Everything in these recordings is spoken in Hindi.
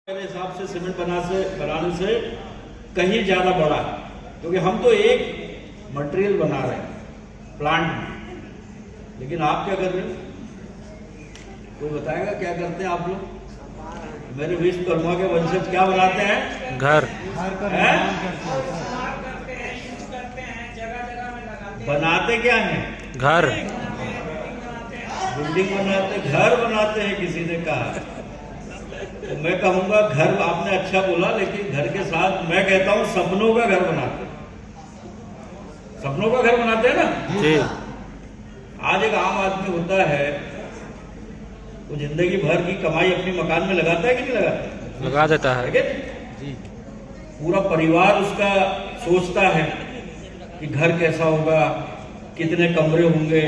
मेरे हिसाब से सीमेंट बनाने से कहीं ज़्यादा बड़ा है, क्योंकि हम तो एक मटेरियल बना रहे हैं प्लांट में, लेकिन आप क्या कर रहे हो? कोई बताएगा क्या करते हैं आप लोग? मेरे विश्वकर्मा के वंशज क्या बनाते हैं? घर बनाते क्या है? घर बिल्डिंग बनाते, घर बनाते हैं किसी ने कहा। तो मैं कहूंगा घर आपने अच्छा बोला, लेकिन घर के साथ मैं कहता हूं सपनों का घर बनाते हैं। सपनों का घर बनाते हैं ना जी। आज एक आम आदमी होता है, वो जिंदगी भर की कमाई अपनी मकान में लगाता है कि नहीं लगाता? लगा देता है जी। पूरा परिवार उसका सोचता है कि घर कैसा होगा, कितने कमरे होंगे,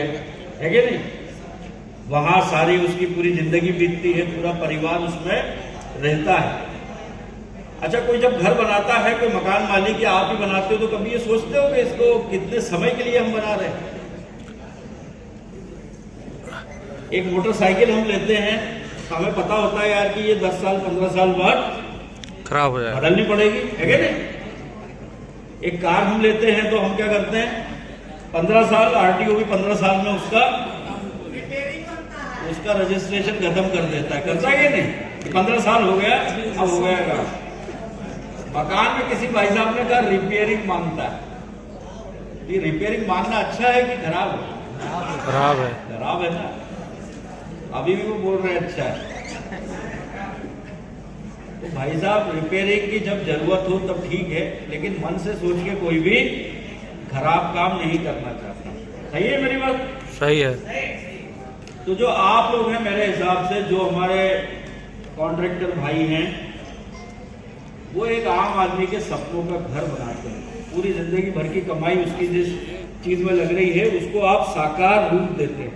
है कि नहीं? वहां सारी उसकी पूरी जिंदगी बीतती है, पूरा परिवार उसमें रहता है। अच्छा, कोई जब घर बनाता है, कोई मकान मालिक या आप ही बनाते हो, तो कभी ये सोचते हो कि इसको कितने समय के लिए हम बना रहे हैं? एक मोटरसाइकिल हम लेते हैं, हमें पता होता है यार कि ये 10 साल 15 साल बाद खराब हो जाए, बदलनी पड़ेगी, है कि नहीं? एक कार हम लेते हैं तो हम क्या करते हैं, 15 साल आरटीओ भी 15 साल में उसका रजिस्ट्रेशन खत्म कर देता है, करता है कि नहीं? 15 साल हो गया, अब हो गया काम। मकान में किसी भाई साहब ने कहा रिपेयरिंग मांगता है। ये रिपेयरिंग मांगना अच्छा है कि खराब है? खराब है। खराब है ना। अभी भी वो बोल रहे हैं अच्छा है। तो भाई साहब, रिपेयरिंग की जब जरूरत हो तब ठीक है, लेकिन मन से सोच के कोई भी खराब काम नहीं करना चाहता। सही है मेरी बात? सही है। तो जो आप लोग हैं, मेरे हिसाब से जो हमारे कॉन्ट्रैक्टर भाई हैं, वो एक आम आदमी के सपनों का घर बनाते हैं। पूरी जिंदगी भर की कमाई उसकी जिस चीज में लग रही है, उसको आप साकार रूप देते हैं,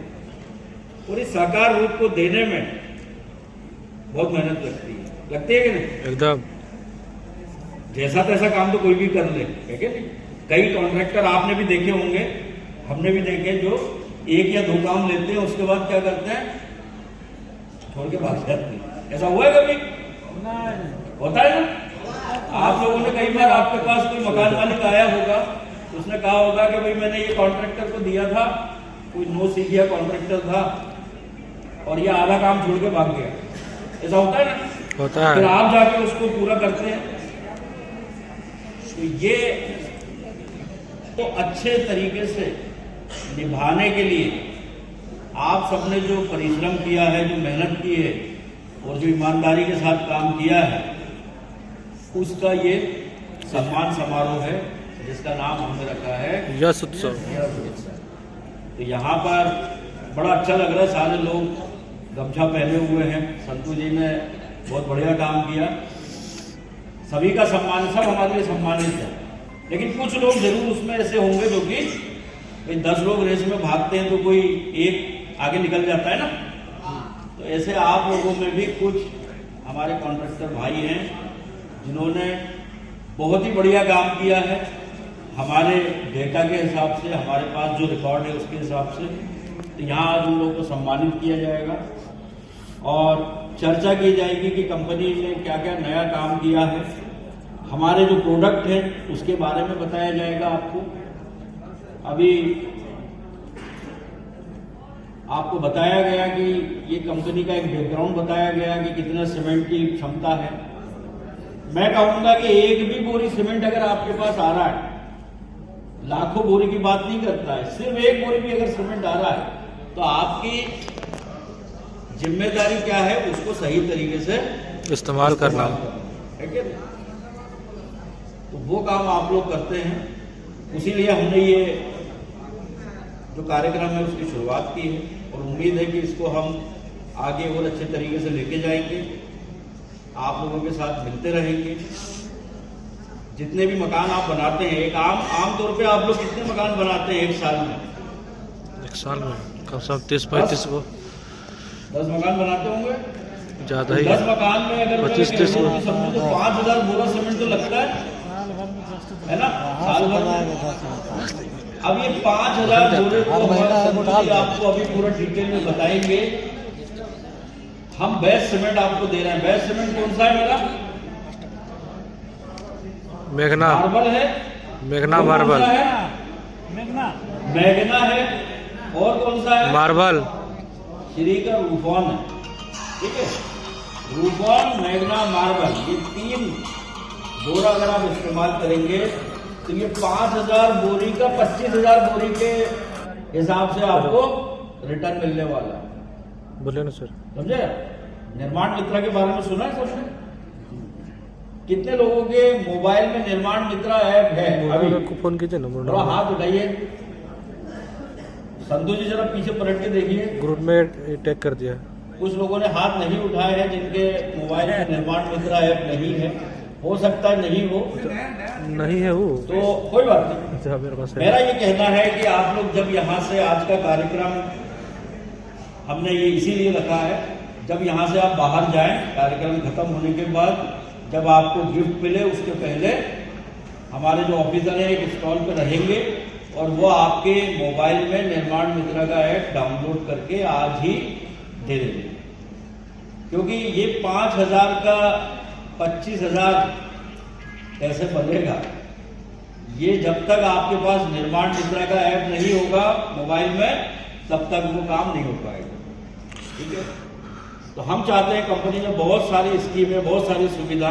और इस साकार रूप को देने में बहुत मेहनत लगती है कि नहीं? एकदम। जैसा तैसा काम तो कोई भी कर ले, है कि नहीं? कई कॉन्ट्रैक्टर आपने भी देखे होंगे, हमने भी देखे, जो एक या दो काम लेते हैं, उसके बाद क्या करते हैं, छोड़ के भाग जाते हैं। ऐसा हुआ है कभी? होता है ना। आप लोगों ने कई बार, आपके पास कोई मकान मालिक आया होगा, उसने कहा होगा कि भाई मैंने ये कॉन्ट्रैक्टर को दिया था, कोई नो सीखिया कॉन्ट्रैक्टर था, और ये आधा काम छोड़ के भाग गया। ऐसा होता है ना? होता है। फिर आप जाके उसको पूरा करते हैं। तो ये तो अच्छे तरीके से निभाने के लिए आप सबने जो परिश्रम किया है, जो मेहनत की है, और जो ईमानदारी के साथ काम किया है, उसका ये सम्मान समारोह है, जिसका नाम हमने रखा है यश उत्सव। तो यहाँ पर बड़ा अच्छा लग रहा है, सारे लोग गमछा पहने हुए हैं। संतू जी ने बहुत बढ़िया काम किया, सभी का सम्मान, सब हमारे लिए सम्मानित है। लेकिन कुछ लोग जरूर उसमें ऐसे होंगे जो कि 10 लोग रेस में भागते हैं तो कोई एक आगे निकल जाता है ना। तो ऐसे आप लोगों में भी कुछ हमारे कॉन्ट्रैक्टर भाई हैं जिन्होंने बहुत ही बढ़िया काम किया है। हमारे डेटा के हिसाब से, हमारे पास जो रिकॉर्ड है उसके हिसाब से, तो यहाँ आज उन लोगों को सम्मानित किया जाएगा और चर्चा की जाएगी कि कंपनी ने क्या क्या नया काम किया है। हमारे जो प्रोडक्ट है उसके बारे में बताया जाएगा आपको। अभी आपको बताया गया कि ये कंपनी का एक बैकग्राउंड बताया गया कि कितना सीमेंट की क्षमता है। मैं कहूंगा कि एक भी बोरी सीमेंट अगर आपके पास आ रहा है, लाखों बोरी की बात नहीं करता है, सिर्फ एक बोरी भी अगर सीमेंट आ रहा है, तो आपकी जिम्मेदारी क्या है, उसको सही तरीके से इस्तेमाल करना है क्या? तो वो काम आप लोग करते हैं, इसीलिए हमने ये जो कार्यक्रम है उसकी शुरुआत की है, और उम्मीद है कि इसको हम आगे और अच्छे तरीके से लेके जाएंगे, आप लोगों के साथ मिलते रहेंगे। जितने भी मकान आप बनाते हैं, एक आम तौर पे आप लोग कितने मकान बनाते हैं एक साल में? एक साल में कम से कम 30-35 को 10 मकान बनाते होंगे, ज्यादा ही। 10 मकान में अगर 25-30 को समझो तो 5000 बोरा सीमेंट तो लगता है ना, साल भर में। अब ये 5000 बोरे को आपको अभी पूरा डिटेल में बताएंगे हम बेस्ट सीमेंट आपको दे रहे हैं। बेस्ट सीमेंट कौन सा है मेरा? मेघना मार्बल है। मेघना और कौन मार्बल सा है? मैग्ना है। और कौन सा है? मार्बल श्री का रूफॉन है। ठीक है, रूफॉन, मैग्ना, मार्बल, ये 3 बोरा अगर आप इस्तेमाल करेंगे तो ये 5,000 बोरी का 25,000 बोरी के हिसाब से आपको रिटर्न मिलने वाला है। बोले ना सर। समझे? निर्माण मित्रा के बारे में सुना है सबने? कितने लोगों के मोबाइल में निर्माण मित्रा ऐप है? अभी को फोन कीजिए ना थोड़ा हाथ उठाइए। संतोष जी जरा पीछे पलट के देखिए। ग्रुप में टैग कर दिया। कुछ लोगों ने हाथ नहीं उठाए हैं जिनके मोबाइल में निर्माण मित्रा ऐप नहीं है। हो सकता है नहीं हो, नहीं है वो तो कोई बात नहीं। अच्छा मेरे पास मेरा ये कहना है कि आप लोग जब यहाँ से आज का कार्यक्रम हमने ये इसीलिए रखा है, जब यहाँ से आप बाहर जाएं, कार्यक्रम खत्म होने के बाद जब आपको गिफ्ट मिले उसके पहले हमारे जो ऑफिसर हैं एक स्टॉल पे रहेंगे और वो आपके मोबाइल में निर्माण मित्रा का ऐप डाउनलोड करके आज ही दे देंगे। क्योंकि ये 5,000 का 25,000 कैसे बनेगा, ये जब तक आपके पास निर्माण मित्रा का ऐप नहीं होगा मोबाइल में तब तक वो काम नहीं हो पाएगा। ठीक है, तो हम चाहते हैं कंपनी में बहुत सारी स्कीमें, बहुत सारी सुविधाएं